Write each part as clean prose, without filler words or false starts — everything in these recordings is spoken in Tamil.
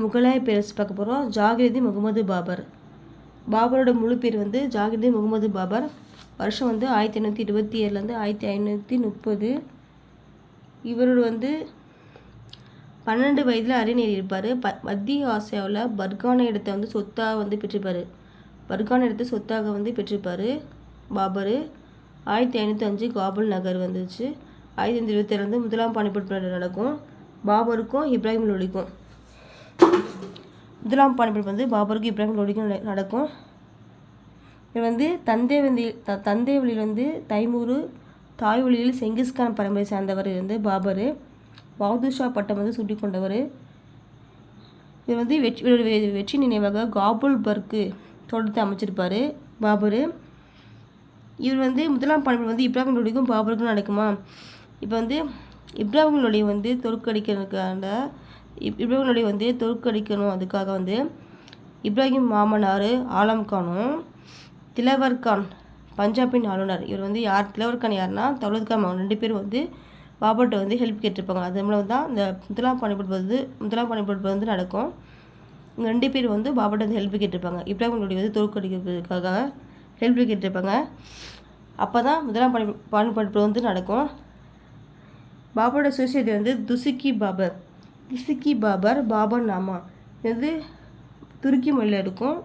முகலாய பேரரசு பார்க்க போகிறோம். ஜாகிருதீன் முகமது பாபர். பாபரோட முழு பேர் வந்து ஜாகிருதீன் முகமது பாபர். வருஷம் வந்து 1527 1530. இவரோட வந்து 12 வயதில் அரியணேறி இருப்பார். மத்திய ஆசியாவில் பர்கான இடத்தை வந்து சொத்தாக வந்து பெற்றிருப்பார். பர்கான இடத்தை சொத்தாக வந்து பெற்றிருப்பார் பாபர். 1505 காபூல் நகர் வந்துச்சு. 1527 வந்து முதலாம் பானிபட் போர் நடக்கும். பாபருக்கும் இப்ராஹிம் லோடிக்கும் முதலாம் பானிபட் வந்து பாபருக்கும் இப்ராஹிம் லோடிக்கும் நடக்கும். இவர் வந்து தந்தை வழியில் வந்து தைமூர், தாய் வழியில் செங்கிஸ்கான் பரம்பரை சார்ந்தவர் வந்து பாபர். பகதூர்ஷா பட்டம் வந்து சூட்டி கொண்டவர். இவர் வந்து வெற்றி நினைவாக காபூல் பர்க்கு தோட்டத்தை அமைச்சிருப்பார் பாபர். இவர் வந்து முதலாம் பானிபட் வந்து இப்ராஹிம் லோடிக்கும் பாபருக்கும் நடக்குமா. இப்போ வந்து இப்ராஹிம் லோடி வந்து தோற்கடிக்கணும். அதுக்காக வந்து இப்ராஹிம் மாமனார் ஆலம் கானும் திலவர் கான் பஞ்சாபின் ஆளுநர். இவர் வந்து திலவர் கான் யாருன்னா தௌலத் கான் மகன். 2 பேரும் வந்து பாபர்கிட்ட வந்து ஹெல்ப் கேட்டிருப்பாங்க. அது மூலம் தான் இந்த முதலாம் பானிபட் வந்து நடக்கும். இவங்க 2 பேர் வந்து பாபர்கிட்ட வந்து ஹெல்ப் கேட்டிருப்பாங்க. இப்ராஹிம் லோடி வந்து தோற்கடிக்கிறதுக்காக ஹெல்ப் கேட்டிருப்பாங்க. அப்போ தான் முதலாம் பானிபட் வந்து நடக்கும். பாபரோட சுயசரிதை வந்து துசுக்கி பாபர் பாபர் நாமா. இது வந்து துருக்கி மொழியில் இருக்கும்.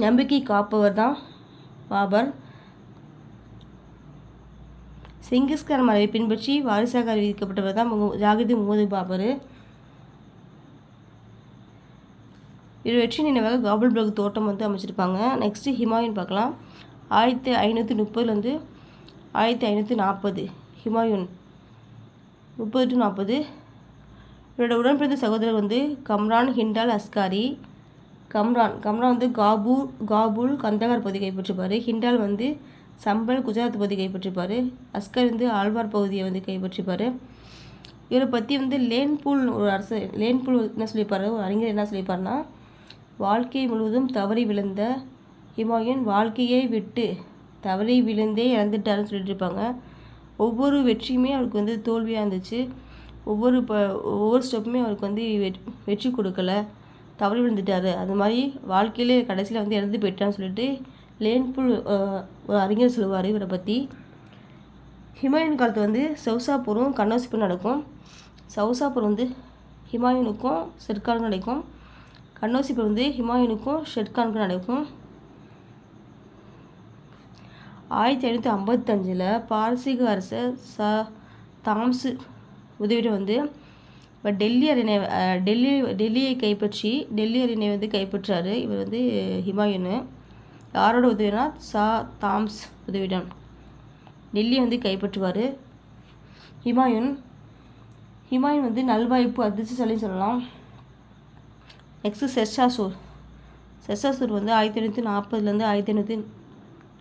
நம்பிக்கை காப்பவர் தான் பாபர். செங்கிஸ்கான் மரபை பின்பற்றி வாரிசாக அறிவிக்கப்பட்டவர் தான் ஜாகிருதீன் முகமது பாபர். இவர் வெற்றி நினைவாக காபூல் பர்க் தோட்டம் வந்து அமைச்சிருப்பாங்க. நெக்ஸ்ட்டு ஹிமாயூன் பார்க்கலாம். 1530 1540. ஹிமாயூன் 30-40. இவரோட உடன்பிறந்த சகோதரர் வந்து கம்ரான் ஹிண்டால் அஸ்காரி. கம்ரான் வந்து காபூல் கந்தகார் பகுதியை கைப்பற்றிருப்பார். ஹிண்டால் வந்து சம்பல் குஜராத் பகுதியை கைப்பற்றிருப்பார். அஸ்கர் வந்து ஆழ்வார் பகுதியை வந்து கைப்பற்றிருப்பார். இவரை பற்றி வந்து லேன்பூல் என்ன சொல்லியிருப்பார், ஒரு அறிஞர் என்ன சொல்லியிருப்பார்னா, வாழ்க்கை முழுவதும் தவறி விழுந்த ஹிமாயூன் வாழ்க்கையை விட்டு தவறி விழுந்தே இறந்துட்டாருன்னு சொல்லிட்டு இருப்பாங்க. ஒவ்வொரு வெற்றியுமே அவருக்கு வந்து தோல்வியாக இருந்துச்சு. ஒவ்வொரு ஸ்டெப்புமே அவருக்கு வந்து வெற்றி கொடுக்கல, தவறி விழுந்துட்டார். அது மாதிரி வாழ்க்கையிலே கடைசியில் வந்து இறந்து போயிட்டான்னு சொல்லிட்டு லேன்பூல் ஒரு அறிஞர் சொல்லுவார் இவரை பற்றி. ஹிமாயூன் காலத்து வந்து சவுசாப்பூரும் கன்னௌசிப்பும் நடக்கும். சவுசாப்பூர் வந்து ஹிமாயூனுக்கும் ஷெர்கானுக்கும் நடக்கும். கன்னௌசிப்பூர் வந்து ஹிமாயூனுக்கும் ஷெர்கானுக்கும் நடக்கும். 1555 பாரசீக அரசர் தாம்ஸ் உதவியுடன் வந்து இப்போ டெல்லியை கைப்பற்றி டெல்லி அரியணை வந்து கைப்பற்றார் இவர் வந்து ஹிமாயூனு. யாரோட உதவினா தாம்ஸ் உதவியுடன் டெல்லியை வந்து கைப்பற்றுவார் ஹிமாயூன் வந்து நல்வாய்ப்பு அதிர்ஷ்டசாலின்னு சொல்லலாம். நெக்ஸ்ட்டு ஷெர்ஷாசூர் வந்து 1540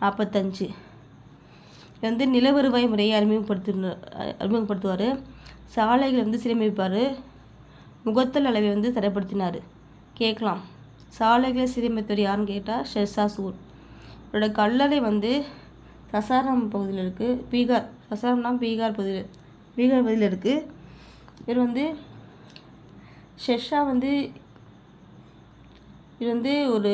1545. இது வந்து நில வருவாய் முறையை அறிமுகப்படுத்துவார். சாலைகளை வந்து சீரமைப்பார். முகத்தல் அளவை வந்து தடைப்படுத்தினார். கேட்கலாம், சாலைகளை சீரமைத்தவர் யாருன்னு கேட்டால் ஷெர்ஷாசூர். இவரோட கல்லறை வந்து சசாராம் பகுதியில் இருக்குது. பீகார் பகுதியில் இருக்குது. இவர் வந்து இது வந்து ஒரு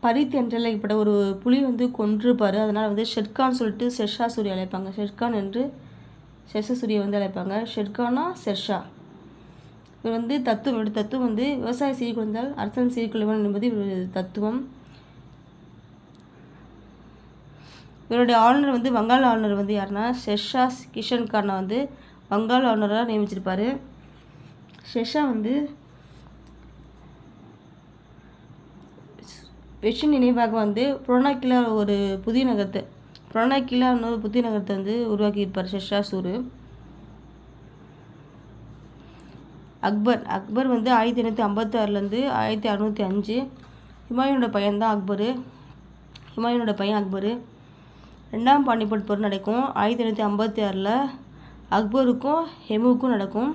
பரித் என்றழைக்கப்பட்ட ஒரு புலி வந்து கொன்றுப்பார். அதனால் வந்து ஷெர்கான் சொல்லிட்டு ஷெர்ஷாசூரி அழைப்பாங்க. ஷெர்கான் என்று ஷெர்ஷாசூரியை வந்து அழைப்பாங்க. ஷெர்கானா ஷெர்ஷா. இவர் வந்து தத்துவம் வந்து விவசாய சீர்குலைந்தால் அரசன் சீர்குலைவன் என்பது இவருடைய தத்துவம். இவருடைய ஆளுநர் வந்து வங்காள ஆளுநர் வந்து யாருன்னா ஷெர்ஷா கிஷன் கானை வந்து வங்காள ஆளுநராக நியமிச்சிருப்பார். ஷெர்ஷா வந்து வெற்றி நினைவாக வந்து புரோனாக்கிலா ஒரு புதிய நகரத்தை வந்து உருவாக்கியிருப்பார் ஷெர்ஷாசூர். அக்பர் வந்து 1556 1605. ஹிமாயூனோட பையன் அக்பர். 2ஆம் பானிபட் போர் நடக்கும். 1556 அக்பருக்கும் ஹெமுக்கும் நடக்கும்.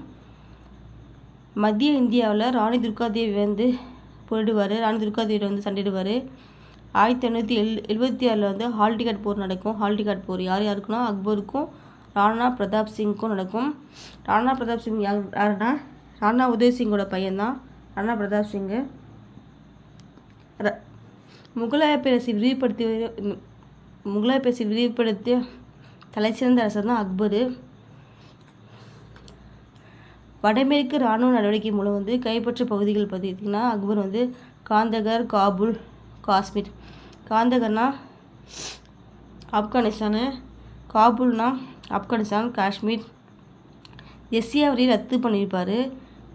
மத்திய இந்தியாவில் ராணி துர்காதேவி வந்து ராணி துர்காதேவியோட வந்து சண்டையிடுவார். 1576 வந்து ஹால்டிகாட் போர் நடக்கும். ஹால்டிகாட் போர் யாருக்குன்னா அக்பருக்கும் ராணா பிரதாப் சிங்க்கும் நடக்கும். ராணா பிரதாப் சிங் யாருன்னா ராணா உதய் சிங்கோட பையன்தான் ராணா பிரதாப் சிங்கு. முகலாய பேரரசை விரிவுபடுத்திய தலைசிறந்த அரசர் தான் அக்பர். வடமேற்கு இராணுவ நடவடிக்கை மூலம் வந்து கைப்பற்ற பகுதிகள் பார்த்திங்கன்னா அக்பர் வந்து காந்தகர், காபூல், காஷ்மீர். காந்தகர்னா ஆப்கானிஸ்தானு, காபூல்னா ஆப்கானிஸ்தான், காஷ்மீர். ஜெஸ்ஸியா வரியை ரத்து பண்ணியிருப்பார்.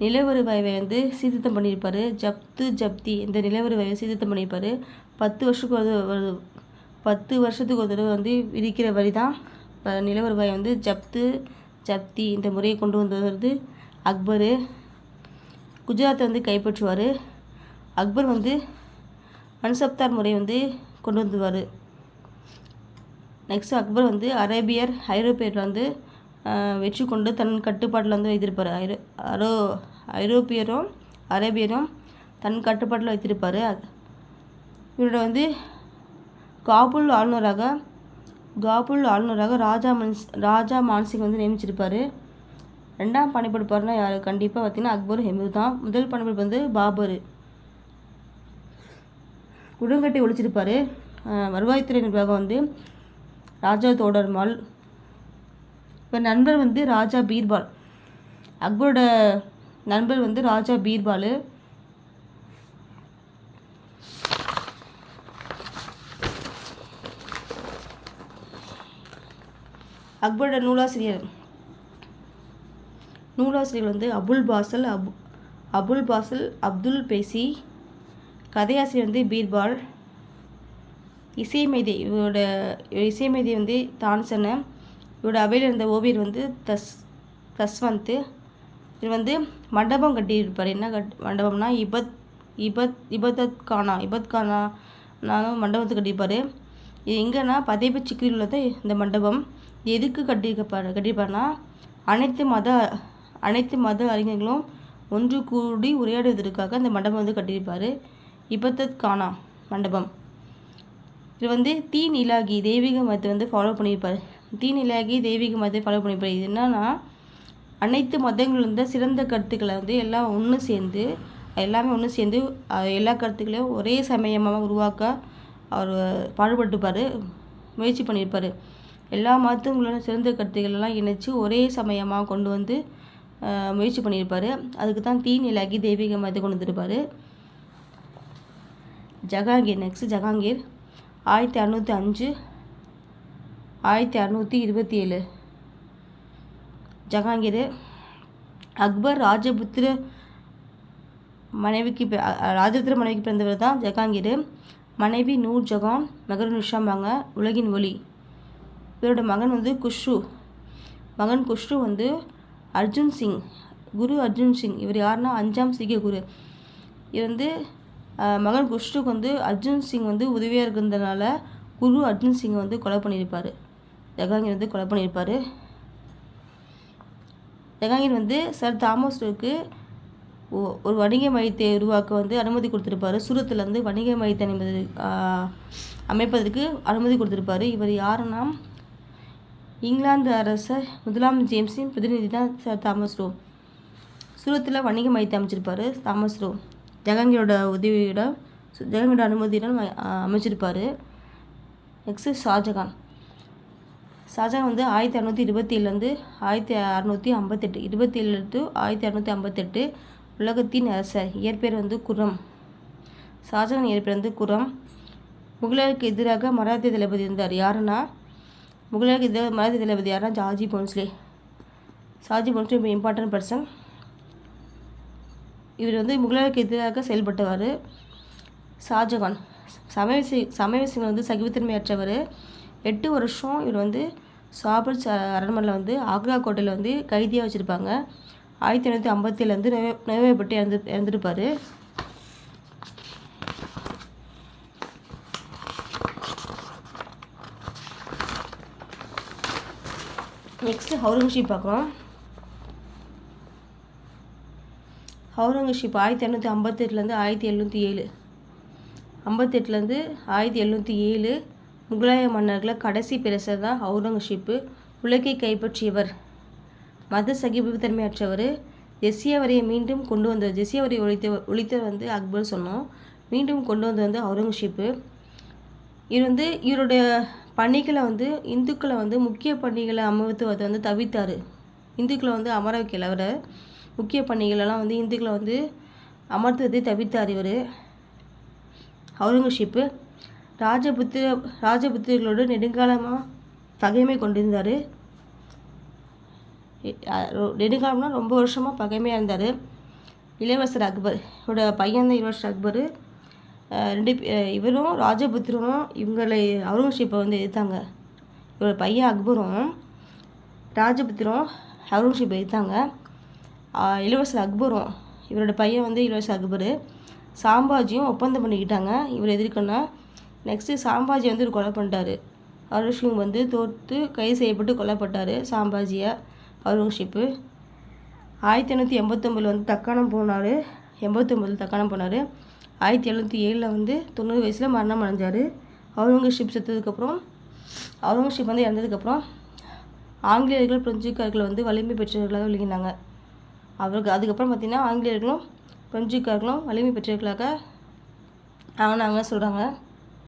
நில வருவாயை வந்து சீர்திருத்தம் பண்ணியிருப்பார். ஜப்தி இந்த நில வருவாயை சீர்திருத்தம் பண்ணியிருப்பார். 10 வருஷத்துக்கு ஒரு தடவை வந்து விதிக்கிற வரி தான் நில வருவாயை வந்து ஜப்தி இந்த முறையை கொண்டு வந்தது அக்பர். குஜராத்தை வந்து கைப்பற்றுவார். அக்பர் வந்து மன்சப்தார் முறை வந்து கொண்டு வந்துவார். நெக்ஸ்ட் அக்பர் வந்து ஐரோப்பியர் வந்து வெற்றி கொண்டு தன் கட்டுப்பாட்டில் வந்து வைத்திருப்பார். ஐரோப்பியரும் அரேபியரும் தன் கட்டுப்பாட்டில் வைத்திருப்பார். இவரோட வந்து காபூல் ஆளுநராக ராஜா மான்சிங் வந்து நியமிச்சிருப்பார். 2ஆம் பணிப்பெடுப்பார்னா யார்? கண்டிப்பாக பார்த்திங்கன்னா அக்பர் ஹெமூர் தான். முதல் பணிப்பெடுப்பு வந்து பாபர். குடுங்கட்டை ஒழிச்சிருப்பார். வருவாய்த்துறை நிர்வாகம் வந்து ராஜா தோடர்மால். இப்போ நண்பர் வந்து ராஜா பீர்பால். அக்பரோட நண்பர் வந்து ராஜா பீர்பால். அக்பரோட நூலாசிரியர்கள் வந்து அபுல் பாசல் அப்துல் பேசி. கதையாசிரியர் வந்து பீர்பால். இசைமேதை வந்து தான்சன. இவரோட அவையில் இருந்த ஓவியர் வந்து தஸ்வந்த். இது வந்து மண்டபம் கட்டியிருப்பார். என்ன மண்டபம்னா இபத்கானா மண்டபத்தை கட்டியிருப்பார். இது எங்கன்னா பதேப சிக்கிரில் உள்ளது இந்த மண்டபம். எதுக்கு கட்டியிருப்பார்னா அனைத்து மத அறிஞர்களும் ஒன்று கூடி உரையாடுவதற்காக இந்த மண்டபம் வந்து கட்டியிருப்பார். இபத்கானா மண்டபம். இது வந்து தீன் இலாகி தெய்வீக மதத்தை வந்து ஃபாலோ பண்ணியிருப்பார். இது என்னன்னா அனைத்து மதங்கள் வந்து சிறந்த கருத்துக்களை வந்து எல்லாமே ஒன்று சேர்ந்து எல்லா கருத்துக்களையும் ஒரே சமயமாக உருவாக்க அவர் பாடுபட்டுப்பார், முயற்சி பண்ணியிருப்பார். எல்லா மதங்களோட சிறந்த கருத்துக்களெல்லாம் இணைச்சி ஒரே சமயமாக கொண்டு வந்து முயற்சி பண்ணியிருப்பார். அதுக்கு தான் தீன் இலாகி தெய்வீக மதத்தை கொண்டு வந்திருப்பார். ஜஹாங்கீர் 1605 1627. ஜஹாங்கீர் அக்பர் ராஜபுத்திர மனைவிக்கு பிறந்தவர் தான் ஜஹாங்கீர். மனைவி நூர் ஜஹான், மகன் நிஷாம்பாங்க, உலகின் ஒளி. இவரோட மகன் வந்து குஷ்ரு வந்து குரு அர்ஜுன் சிங். இவர் யாருன்னா 5ஆம் சீக்கிய குரு. இவர் வந்து மகன் குஷ்ருக்கு வந்து அர்ஜுன் சிங் வந்து உதவியாக இருக்கிறதுனால குரு அர்ஜுன் சிங்கை வந்து கொலை பண்ணியிருப்பார். ஜஹாங்கீர் வந்து கொலை பண்ணியிருப்பார். ஜஹாங்கீர் வந்து சர் தாமஸ் ரோக்கு ஒரு வணிக மையத்தை உருவாக்க வந்து அனுமதி கொடுத்துருப்பாரு. சூரத்தில் வந்து வணிக மையத்தை அமைப்பதற்கு அனுமதி கொடுத்துருப்பாரு. இவர் யாருன்னா இங்கிலாந்து அரசர் 1ஆம் ஜேம்ஸின் பிரதிநிதி தான் சர் தாமஸ் ரோ. சூரத்தில் வணிக மையத்தை அமைச்சிருப்பார் தாமஸ் ரோ. ஜஹாங்கீரோட அனுமதியுடன் அமைச்சிருப்பார். நெக்ஸ்ட்டு ஷாஜகான் வந்து 1627 1658 27 to 1658 உலகத்தின் அரசர். இயற்பெயர் வந்து குரம். ஷாஜகான் இயற்பெயர் வந்து குரம். முகலாயருக்கு எதிராக மராத்திய தளபதி இருந்தார். யாருன்னா ஜார்ஜி போன்ஸ்லே. ரொம்ப இம்பார்ட்டன்ட் பர்சன். இவர் வந்து முகலாயருக்கு எதிராக செயல்பட்டவர். ஷாஜகான் சமய விஷயங்கள் வந்து சகிப்புத்தன்மையற்றவர். 8 வருஷம் இவர் வந்து ஷாபர் அரண்மனையில் வந்து ஆக்ரா கோட்டையில் வந்து கைதியாக வச்சுருப்பாங்க. 1857 வந்து நோய்வாய்ப்பட்டு இறந்துருப்பார். நெக்ஸ்ட்டு அவுரங்கசீப் பார்க்குறோம். அவுரங்கசீப் 1858 1707 1707 முகலாய மன்னர்களில் கடைசி பேரரசர் தான் அவுரங்கசீப்பு. உலகை கைப்பற்றியவர். மத சகிப்புத்தன்மையற்றவர். ஜெஸ்ஸியா வரியை மீண்டும் கொண்டு வந்தவர், ஜெஸ்ஸியா வரியை ஒழித்தவர் வந்து அக்பர் சொன்னோம். மீண்டும் கொண்டு வந்தது வந்து அவுரங்கசீப்பு. இவருடைய பணிகளை வந்து இந்துக்களை வந்து முக்கிய பணிகளை அமர்த்துவதை வந்து தவிர்த்தார். இந்துக்களை வந்து அமர வைக்கல. அவர் முக்கிய பணிகளெல்லாம் வந்து இந்துக்களை வந்து அமர்த்துவதை தவிர்த்தார். இவர் அவுரங்கசீப்பு ராஜபுத்திரர்களோடு நெடுங்காலமாக பகைமை கொண்டிருந்தார். நெடுங்காலம்னா ரொம்ப வருஷமாக பகைமையாக இருந்தார். இளவரசர் அக்பர் இவரோட பையன் தான் இளவரசர் அக்பர். இவரும் ராஜபுத்திரனும் இவங்களை அவுரங்கசீப்பை வந்து எதிர்த்தாங்க. இவரோட பையன் அக்பரும் ராஜபுத்திரம் அவுரங்கசீப்பை எதிர்த்தாங்க. இளவரசர் அக்பரும் இவரோட பையன் வந்து இளவரசர் அக்பர் சாம்பாஜியும் ஒப்பந்தம் பண்ணிக்கிட்டாங்க இவர் எதிர்க்கணும். நெக்ஸ்ட்டு சாம்பாஜி வந்து இவர் கொலை பண்ணிட்டார். அவுரங்கசீப் வந்து தோற்று கைது செய்யப்பட்டு கொல்லப்பட்டார் சாம்பாஜியை அவுரங்கசீப்பு. 1889 வந்து தக்காணம் போனார். 1707 வந்து 90 வயசில் மரணம் அடைஞ்சார். அவுரங்கசீப் செத்ததுக்கப்புறம் அவுரங்கசீப் வந்து இறந்ததுக்கப்புறம் ஆங்கிலேயர்கள் பிரெஞ்சுக்காரர்கள் வந்து வலிமை பெற்றவர்களாக விளங்கினாங்க. அதுக்கப்புறம் பார்த்திங்கன்னா ஆங்கிலேயர்களும் பிரெஞ்சுக்காரர்களும் வலிமை பெற்றவர்களாக ஆனாங்க சொல்கிறாங்க.